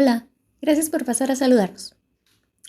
Hola, gracias por pasar a saludarnos.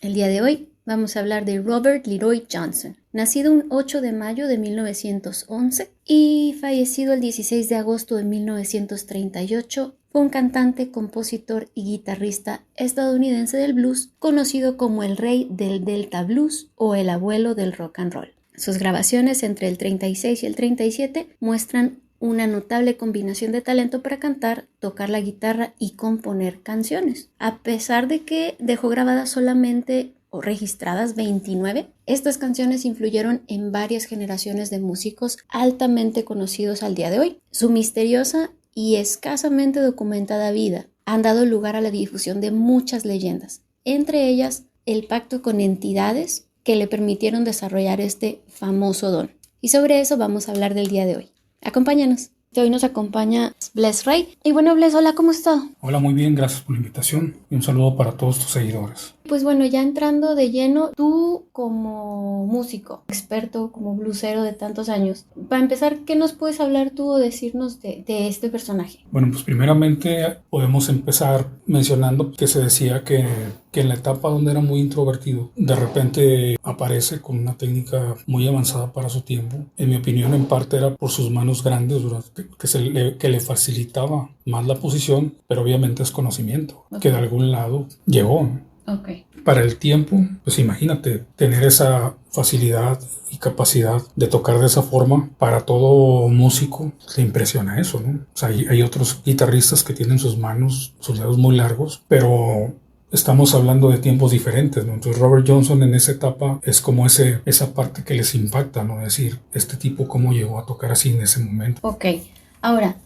El día de hoy vamos a hablar de Robert Leroy Johnson, nacido un 8 de mayo de 1911 y fallecido el 16 de agosto de 1938. Fue un cantante, compositor y guitarrista estadounidense del blues, conocido como el rey del Delta Blues o el abuelo del rock and roll. Sus grabaciones entre el 36 y el 37 muestran una notable combinación de talento para cantar, tocar la guitarra y componer canciones. A pesar de que dejó grabadas solamente o registradas 29, estas canciones influyeron en varias generaciones de músicos altamente conocidos al día de hoy. Su misteriosa y escasamente documentada vida han dado lugar a la difusión de muchas leyendas, entre ellas el pacto con entidades que le permitieron desarrollar este famoso don. Y sobre eso vamos a hablar del día de hoy. Acompáñanos. Hoy nos acompaña Bless Ray. Y bueno, Bless, hola, ¿cómo estás? Hola, muy bien, gracias por la invitación y un saludo para todos tus seguidores. Pues bueno, ya entrando de lleno, tú como músico, experto, como blusero de tantos años, para empezar, ¿qué nos puedes hablar tú o decirnos de este personaje? Bueno, pues primeramente podemos empezar mencionando que se decía que en la etapa donde era muy introvertido, de repente aparece con una técnica muy avanzada para su tiempo. En mi opinión, en parte era por sus manos grandes que le facilitaba más la posición, pero obviamente es conocimiento, que de algún lado llegó, ¿no? Okay. Para el tiempo, pues imagínate tener esa facilidad y capacidad de tocar de esa forma. Para todo músico le impresiona eso, ¿no? O sea, hay otros guitarristas que tienen sus manos, sus dedos muy largos, pero estamos hablando de tiempos diferentes, ¿no? Entonces Robert Johnson en esa etapa es como esa parte que les impacta, ¿no? Es decir, este tipo cómo llegó a tocar así en ese momento. Ok, ahora,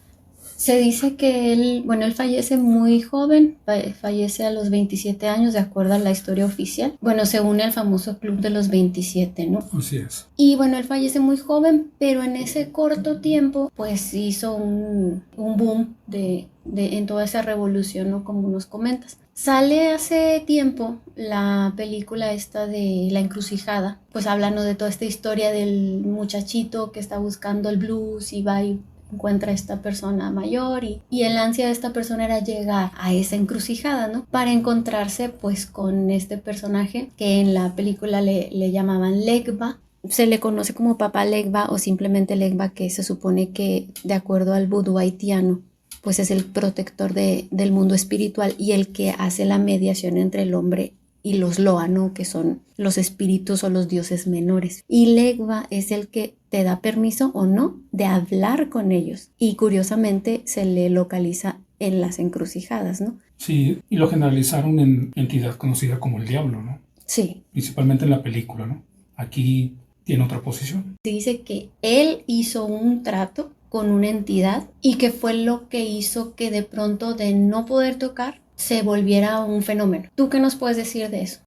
se dice que él fallece muy joven, fallece a los 27 años de acuerdo a la historia oficial. Bueno, se une al famoso club de los 27, ¿no? Así es. Y bueno, él fallece muy joven, pero en ese corto tiempo, pues hizo un boom en toda esa revolución, ¿no? Como nos comentas. Sale hace tiempo la película esta de La Encrucijada, pues hablando de toda esta historia del muchachito que está buscando el blues y va y encuentra a esta persona mayor y el ansia de esta persona era llegar a esa encrucijada, ¿no? Para encontrarse pues con este personaje que en la película le llamaban Legba. Se le conoce como Papá Legba o simplemente Legba, que se supone que de acuerdo al vudú haitiano pues es el protector del mundo espiritual y el que hace la mediación entre el hombre y los Loa, ¿no? Que son los espíritus o los dioses menores. Y Legba es el que te da permiso o no de hablar con ellos. Y curiosamente se le localiza en las encrucijadas, ¿no? Sí, y lo generalizaron en entidad conocida como el diablo, ¿no? Sí. Principalmente en la película, ¿no? Aquí tiene otra posición. Se dice que él hizo un trato con una entidad y que fue lo que hizo que de pronto de no poder tocar se volviera un fenómeno. ¿Tú qué nos puedes decir de eso?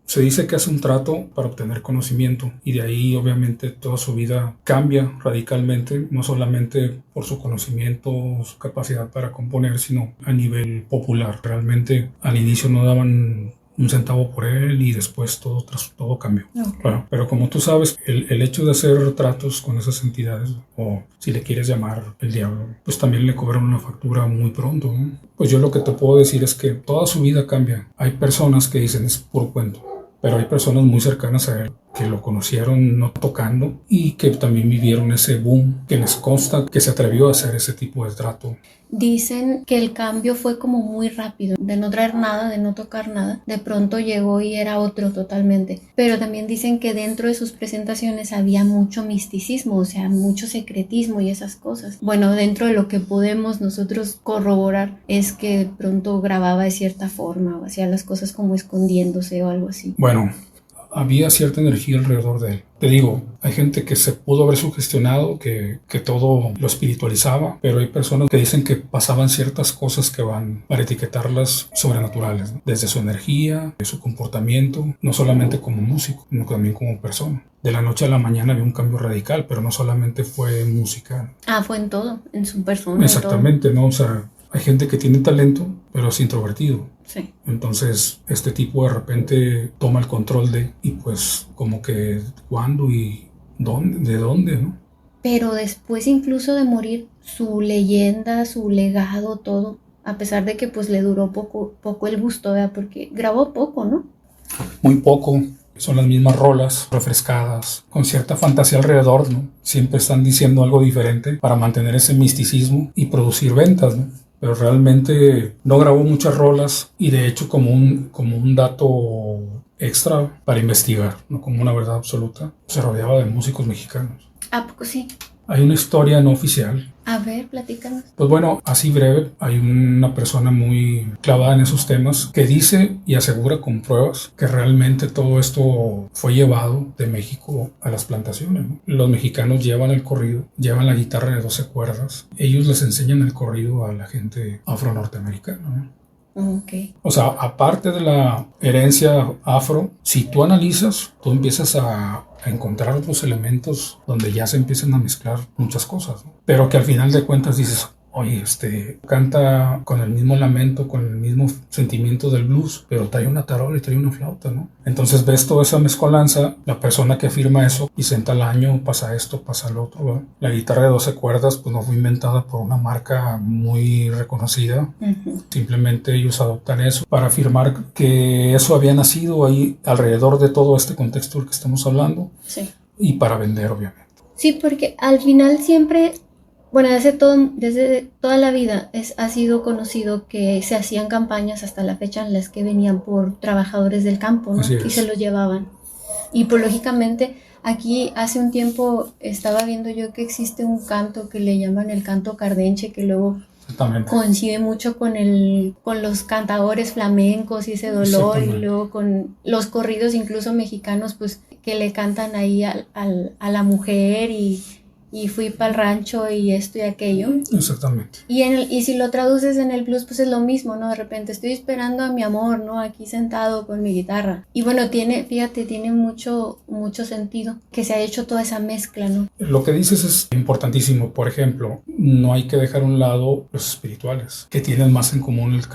Se dice que hace un trato para obtener conocimiento y de ahí obviamente toda su vida cambia radicalmente, no solamente por su conocimiento o su capacidad para componer, sino a nivel popular. Realmente al inicio no daban un centavo por él y después todo cambió. Okay. Bueno, pero como tú sabes, el hecho de hacer tratos con esas entidades, o si le quieres llamar el diablo, pues también le cobraron una factura muy pronto, ¿no? Pues yo lo que te puedo decir es que toda su vida cambia. Hay personas que dicen es puro cuento, pero hay personas muy cercanas a él que lo conocieron no tocando y que también vivieron ese boom, que les consta que se atrevió a hacer ese tipo de trato. Dicen que el cambio fue como muy rápido, de no traer nada, de no tocar nada, de pronto llegó y era otro totalmente. Pero también dicen que dentro de sus presentaciones había mucho misticismo, o sea, mucho secretismo y esas cosas. Bueno, dentro de lo que podemos nosotros corroborar es que de pronto grababa de cierta forma o hacía las cosas como escondiéndose o algo así. Bueno, había cierta energía alrededor de él. Te digo, hay gente que se pudo haber sugestionado, que todo lo espiritualizaba, pero hay personas que dicen que pasaban ciertas cosas que van para etiquetarlas sobrenaturales, ¿no? Desde su energía, de su comportamiento, no solamente como músico, sino también como persona. De la noche a la mañana había un cambio radical, pero no solamente fue música. Ah, fue en todo, en su persona. Exactamente, ¿no? O sea, hay gente que tiene talento, pero es introvertido. Sí. Entonces, este tipo de repente toma el control y pues como que cuándo y dónde, de dónde, ¿no? Pero después incluso de morir, su leyenda, su legado, todo a pesar de que pues le duró poco el gusto, ¿verdad? Porque grabó poco, ¿no? Muy poco. Son las mismas rolas, refrescadas, con cierta fantasía alrededor, ¿no? Siempre están diciendo algo diferente para mantener ese misticismo y producir ventas, ¿no? Pero realmente no grabó muchas rolas y de hecho como un dato extra para investigar, no como una verdad absoluta, se rodeaba de músicos mexicanos. ¿A poco sí? Hay una historia no oficial. A ver, platícanos. Pues bueno, así breve, hay una persona muy clavada en esos temas que dice y asegura con pruebas que realmente todo esto fue llevado de México a las plantaciones, ¿no? Los mexicanos llevan el corrido, llevan la guitarra de 12 cuerdas, ellos les enseñan el corrido a la gente afro-norteamericana, ¿no? Okay. O sea, aparte de la herencia afro, si tú analizas, tú empiezas a encontrar otros elementos donde ya se empiezan a mezclar muchas cosas, ¿no? Pero que al final de cuentas dices, oye, canta con el mismo lamento, con el mismo sentimiento del blues, pero trae una tarola y trae una flauta, ¿no? Entonces ves toda esa mezcolanza, la persona que afirma eso, dice en tal año pasa esto, pasa lo otro, ¿verdad? La guitarra de 12 cuerdas, pues no fue inventada por una marca muy reconocida. Uh-huh. Simplemente ellos adoptan eso para afirmar que eso había nacido ahí alrededor de todo este contexto del que estamos hablando. Sí. Y para vender, obviamente. Sí, porque al final siempre... Bueno, desde toda la vida ha sido conocido que se hacían campañas hasta la fecha en las que venían por trabajadores del campo, ¿no? Y se los llevaban. Y pues lógicamente aquí hace un tiempo estaba viendo yo que existe un canto que le llaman el canto cardenche, que luego coincide mucho con los cantadores flamencos y ese dolor, y luego con los corridos incluso mexicanos, pues que le cantan ahí a la mujer y fui para el rancho y esto y aquello. Exactamente. Y si lo traduces en el blues, pues es lo mismo, ¿no? De repente estoy esperando a mi amor, ¿no? Aquí sentado con mi guitarra. Y bueno, tiene mucho sentido que se ha hecho toda esa mezcla, ¿no? Lo que dices es importantísimo. Por ejemplo, no hay que dejar a un lado los espirituales, que tienen más en común el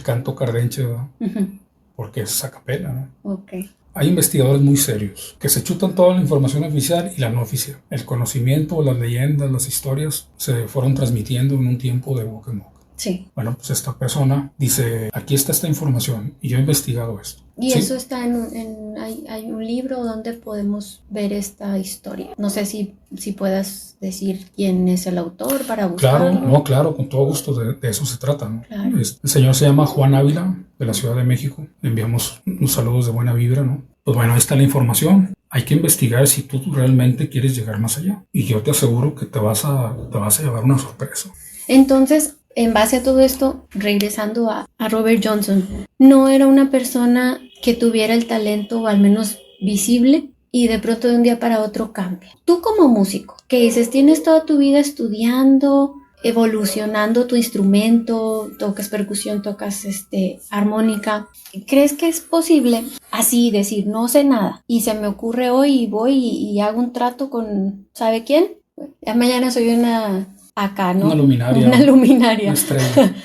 canto cardenche, ¿verdad? Uh-huh. Porque es a capela, ¿no? Okay. Hay investigadores muy serios que se chutan toda la información oficial y la no oficial. El conocimiento, las leyendas, las historias se fueron transmitiendo en un tiempo de boca en boca. Sí. Bueno, pues esta persona dice, aquí está esta información y yo he investigado esto. Y ¿sí? Eso está hay un libro donde podemos ver esta historia. No sé si puedas decir quién es el autor para buscarlo. Claro, con todo gusto de eso se trata, ¿no? Claro. El señor se llama Juan Ávila, de la Ciudad de México. Le enviamos unos saludos de buena vibra, ¿no? Pues bueno, ahí está la información. Hay que investigar si tú realmente quieres llegar más allá. Y yo te aseguro que te vas a llevar una sorpresa. Entonces, en base a todo esto, regresando a Robert Johnson, no era una persona que tuviera el talento, o al menos visible, y de pronto de un día para otro cambia. Tú como músico, que dices, tienes toda tu vida estudiando, evolucionando tu instrumento, tocas percusión, tocas armónica, ¿crees que es posible así decir, no sé nada, y se me ocurre hoy y voy y hago un trato con, ¿sabe quién? Ya mañana soy acá, ¿no? Una luminaria. Una estrella.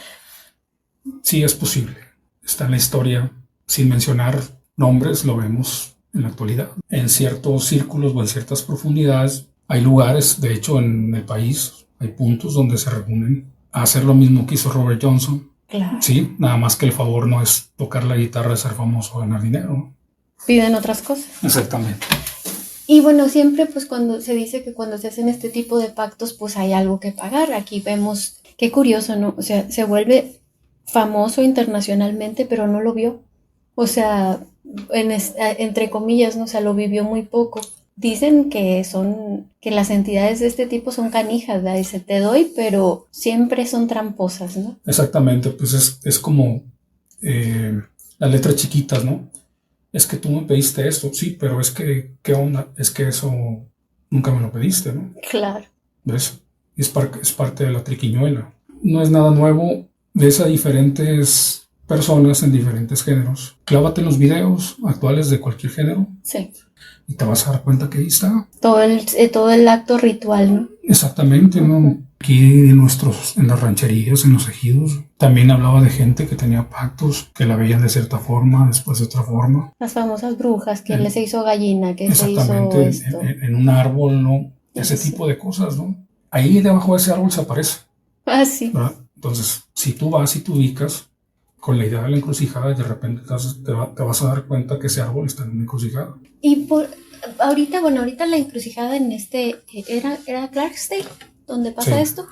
Sí, es posible. Está en la historia. Sin mencionar nombres, lo vemos en la actualidad. En ciertos círculos o en ciertas profundidades hay lugares, de hecho en el país, hay puntos donde se reúnen a hacer lo mismo que hizo Robert Johnson. Claro. Sí, nada más que el favor no es tocar la guitarra, ser famoso o ganar dinero, ¿no? Piden otras cosas. Exactamente. Y bueno, siempre pues cuando se dice que cuando se hacen este tipo de pactos pues hay algo que pagar. Aquí vemos, qué curioso, ¿no? O sea, se vuelve famoso internacionalmente, pero no lo vio. O sea, entre comillas, ¿no? O sea, lo vivió muy poco. Dicen que las entidades de este tipo son canijas, ¿verdad? Dice, te doy, pero siempre son tramposas, ¿no? Exactamente, pues es como las letras chiquitas, ¿no? Es que tú me pediste esto, sí, pero es que, ¿qué onda? Es que eso nunca me lo pediste, ¿no? Claro. ¿Ves? Es parte de la triquiñuela. No es nada nuevo, ves a diferentes personas en diferentes géneros. Clávate en los videos actuales de cualquier género. Sí. Y te vas a dar cuenta que ahí está. Todo el acto ritual, ¿no? Exactamente, ¿no? Aquí en las rancherías, en los ejidos, también hablaba de gente que tenía pactos, que la veían de cierta forma, después de otra forma. Las famosas brujas, que le se hizo gallina, que se hizo esto. En un árbol, ¿no? Ese tipo de cosas, ¿no? Ahí debajo de ese árbol se aparece. Ah, sí. ¿Verdad? Entonces, si tú vas y te ubicas con la idea de la encrucijada, de repente te vas a dar cuenta que ese árbol está en una encrucijada. Y ahorita la encrucijada en era Clarksdale, donde pasa Sí. esto.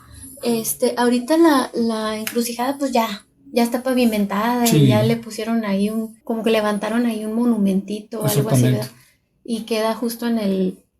Ahorita la encrucijada pues ya está pavimentada Sí. y ya le pusieron ahí como que levantaron ahí un monumentito o algo así, ¿verdad? Y queda justo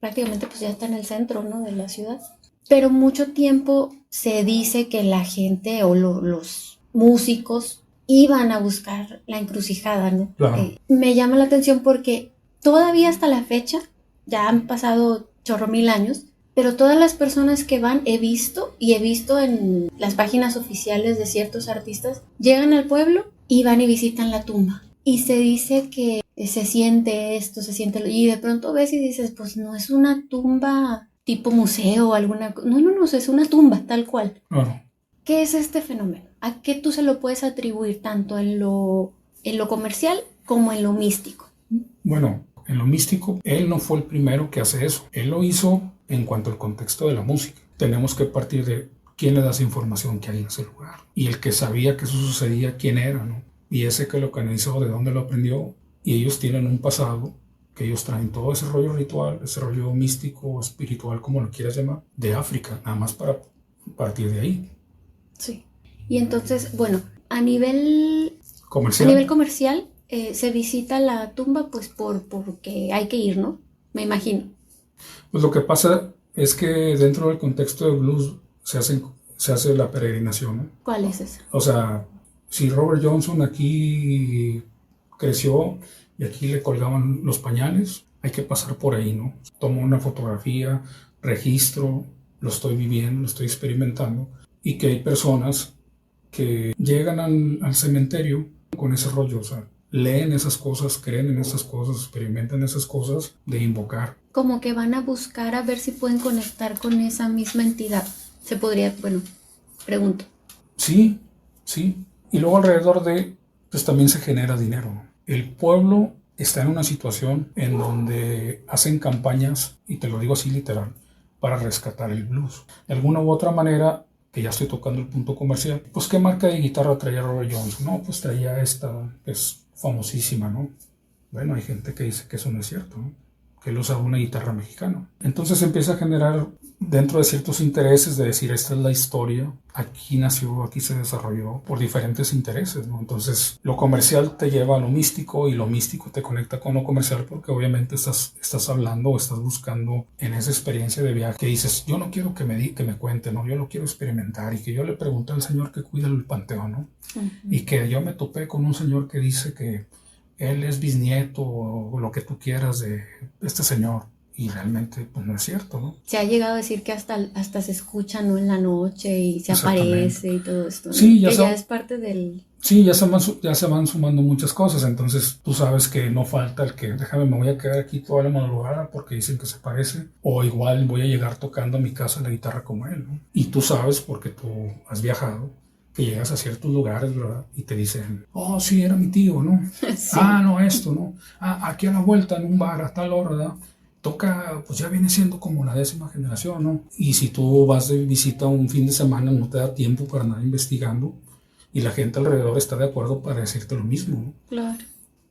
prácticamente pues ya está en el centro, ¿no?, de la ciudad. Pero mucho tiempo se dice que la gente o los músicos iban a buscar la encrucijada, ¿no? Claro. Me llama la atención porque todavía hasta la fecha, ya han pasado chorro mil años, pero todas las personas que van he visto en las páginas oficiales de ciertos artistas, llegan al pueblo y van y visitan la tumba. Y se dice que se siente esto, y de pronto ves y dices, pues no es una tumba tipo museo o alguna cosa. No, es una tumba, tal cual. Claro. ¿Qué es este fenómeno? ¿A qué tú se lo puedes atribuir tanto en lo comercial como en lo místico? Bueno, en lo místico, él no fue el primero que hace eso. Él lo hizo en cuanto al contexto de la música. Tenemos que partir de quién le da esa información que hay en ese lugar. Y el que sabía que eso sucedía, quién era, ¿no? Y ese que lo canalizó, de dónde lo aprendió. Y ellos tienen un pasado, que ellos traen todo ese rollo ritual, ese rollo místico, espiritual, como lo quieras llamar, de África, nada más para partir de ahí. Sí. Y entonces, bueno, a nivel comercial se visita la tumba pues porque hay que ir, ¿no? Me imagino. Pues lo que pasa es que dentro del contexto de blues se hace la peregrinación, ¿no? ¿Cuál es esa? O sea, si Robert Johnson aquí creció y aquí le colgaban los pañales, hay que pasar por ahí, ¿no? Tomo una fotografía, registro, lo estoy viviendo, lo estoy experimentando, y que hay personas que llegan al cementerio con ese rollo, o sea, leen esas cosas, creen en esas cosas, experimentan esas cosas de invocar. Como que van a buscar a ver si pueden conectar con esa misma entidad. Se podría, bueno, pregunto. Sí. Y luego alrededor pues también se genera dinero, ¿no? El pueblo está en una situación en donde hacen campañas, y te lo digo así literal, para rescatar el blues. De alguna u otra manera, que ya estoy tocando el punto comercial, pues ¿qué marca de guitarra traía Robert Johnson? No, pues traía esta, que es famosísima, ¿no? Bueno, hay gente que dice que eso no es cierto, ¿no? Que él usaba una guitarra mexicana. Entonces empieza a generar dentro de ciertos intereses de decir, esta es la historia, aquí nació, aquí se desarrolló por diferentes intereses, ¿no? Entonces lo comercial te lleva a lo místico y lo místico te conecta con lo comercial porque obviamente estás hablando o estás buscando en esa experiencia de viaje que dices, yo no quiero que me cuente, ¿no? Yo lo quiero experimentar, y que yo le pregunté al señor que cuida el panteón, ¿no? Uh-huh. Y que yo me topé con un señor que dice que él es bisnieto o lo que tú quieras de este señor, y realmente pues no es cierto, ¿no? Se ha llegado a decir que hasta se escucha, ¿no?, en la noche y se aparece y todo esto, ¿no? Sí, ya es parte del... Sí, ya se van sumando muchas cosas, entonces tú sabes que no falta el que me voy a quedar aquí toda la madrugada porque dicen que se parece, o igual voy a llegar tocando a mi casa la guitarra como él, ¿no? Y tú sabes, porque tú has viajado, que llegas a ciertos lugares, ¿verdad? Y te dicen, oh, sí, era mi tío, ¿no? Sí. Ah, no, esto, ¿no? Ah, aquí a la vuelta en un bar a tal hora, ¿verdad? Toca, pues ya viene siendo como la 10ª generación, ¿no? Y si tú vas de visita un fin de semana, no te da tiempo para andar investigando, y la gente alrededor está de acuerdo para decirte lo mismo, ¿no? Claro.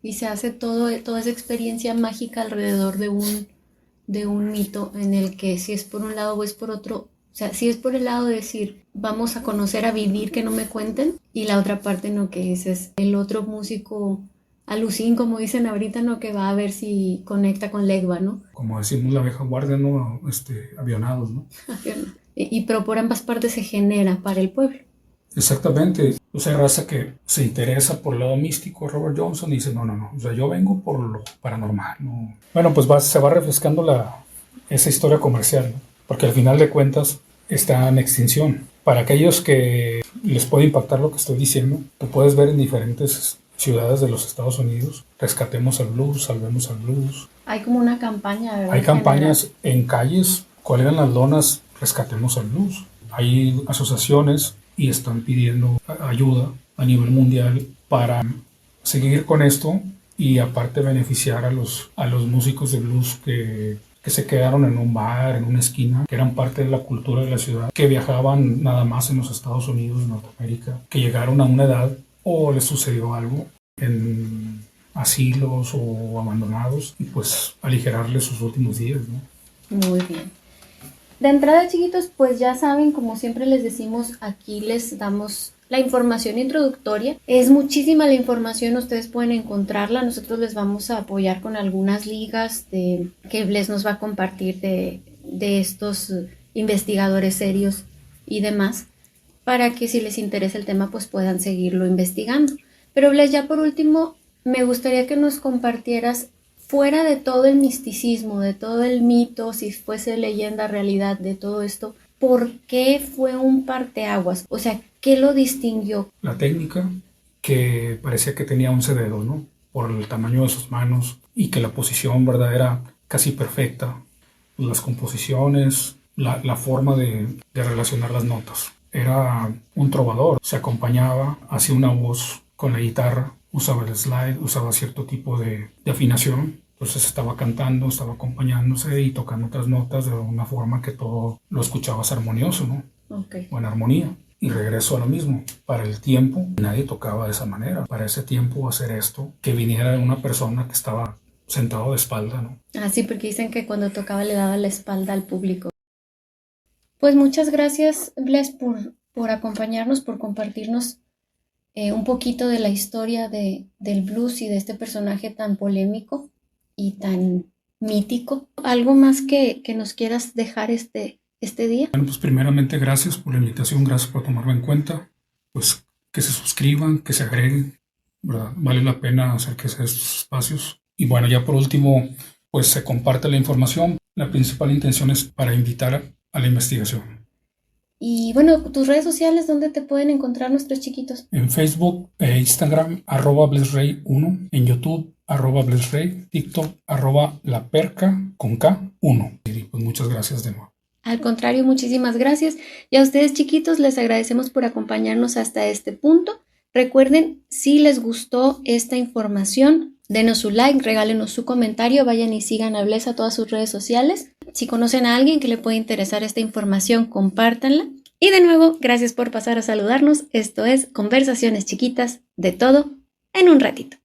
Y se hace toda esa experiencia mágica alrededor de un mito en el que si es por un lado o es por otro. O sea, si es por el lado de decir, vamos a conocer, a vivir, que no me cuenten, y la otra parte, ¿no?, que es el otro músico alucín, como dicen ahorita, ¿no?, que va a ver si conecta con Legba, ¿no? Como decimos la vieja guardia, ¿no? Avionados, ¿no? Pero por ambas partes se genera para el pueblo. Exactamente. O sea, raza que se interesa por el lado místico, Robert Johnson, y dice, no. O sea, yo vengo por lo paranormal, ¿no? Bueno, pues se va refrescando esa historia comercial, ¿no? Porque al final de cuentas está en extinción. Para aquellos que les puede impactar lo que estoy diciendo, tú puedes ver en diferentes ciudades de los Estados Unidos, rescatemos al blues, salvemos al blues. Hay como una campaña, ¿verdad? Hay campañas en calles, cuelgan las lonas, rescatemos al blues. Hay asociaciones y están pidiendo ayuda a nivel mundial para seguir con esto y aparte beneficiar a los músicos de blues que que se quedaron en un bar, en una esquina, que eran parte de la cultura de la ciudad, que viajaban nada más en los Estados Unidos, en Norteamérica, que llegaron a una edad o les sucedió algo en asilos o abandonados y pues aligerarles sus últimos días, ¿no? Muy bien. De entrada, chiquitos, pues ya saben, como siempre les decimos, aquí les damos la información introductoria. Es muchísima la información, ustedes pueden encontrarla. Nosotros les vamos a apoyar con algunas ligas que Les nos va a compartir de estos investigadores serios y demás, para que si les interesa el tema, pues puedan seguirlo investigando. Pero Bles, ya por último, me gustaría que nos compartieras, fuera de todo el misticismo, de todo el mito, si fuese leyenda, realidad, de todo esto, ¿por qué fue un parteaguas? O sea, ¿qué lo distinguió? La técnica, que parecía que tenía 11 dedos, ¿no? Por el tamaño de sus manos y que la posición, ¿verdad?, era casi perfecta. Las composiciones, la forma de relacionar las notas. Era un trovador, se acompañaba, hacía una voz con la guitarra, usaba el slide, usaba cierto tipo de afinación. Entonces estaba cantando, estaba acompañándose y tocando otras notas de una forma que todo lo escuchabas armonioso, ¿no? Okay. O en armonía. Y regreso a lo mismo. Para el tiempo, nadie tocaba de esa manera. Para ese tiempo, hacer esto, que viniera una persona que estaba sentado de espalda, ¿no? Ah, sí, porque dicen que cuando tocaba le daba la espalda al público. Pues muchas gracias, Bles, por acompañarnos, por compartirnos un poquito de la historia del blues y de este personaje tan polémico y tan mítico. ¿Algo más que nos quieras dejar este día? Bueno, pues primeramente gracias por la invitación, gracias por tomarme en cuenta. Pues que se suscriban, que se agreguen, ¿verdad? Vale la pena hacer que sea estos espacios. Y bueno, ya por último, pues se comparte la información. La principal intención es para invitar a la investigación. Y bueno, tus redes sociales, ¿dónde te pueden encontrar nuestros chiquitos? En Facebook e Instagram, @blesrey1. En YouTube, @blesrey. TikTok, @laperca con K1. Y pues muchas gracias de nuevo. Al contrario, muchísimas gracias. Y a ustedes, chiquitos, les agradecemos por acompañarnos hasta este punto. Recuerden, si les gustó esta información, denos su like, regálenos su comentario, vayan y sigan a Bles a todas sus redes sociales. Si conocen a alguien que le puede interesar esta información, compártanla. Y de nuevo, gracias por pasar a saludarnos. Esto es Conversaciones Chiquitas, de todo en un ratito.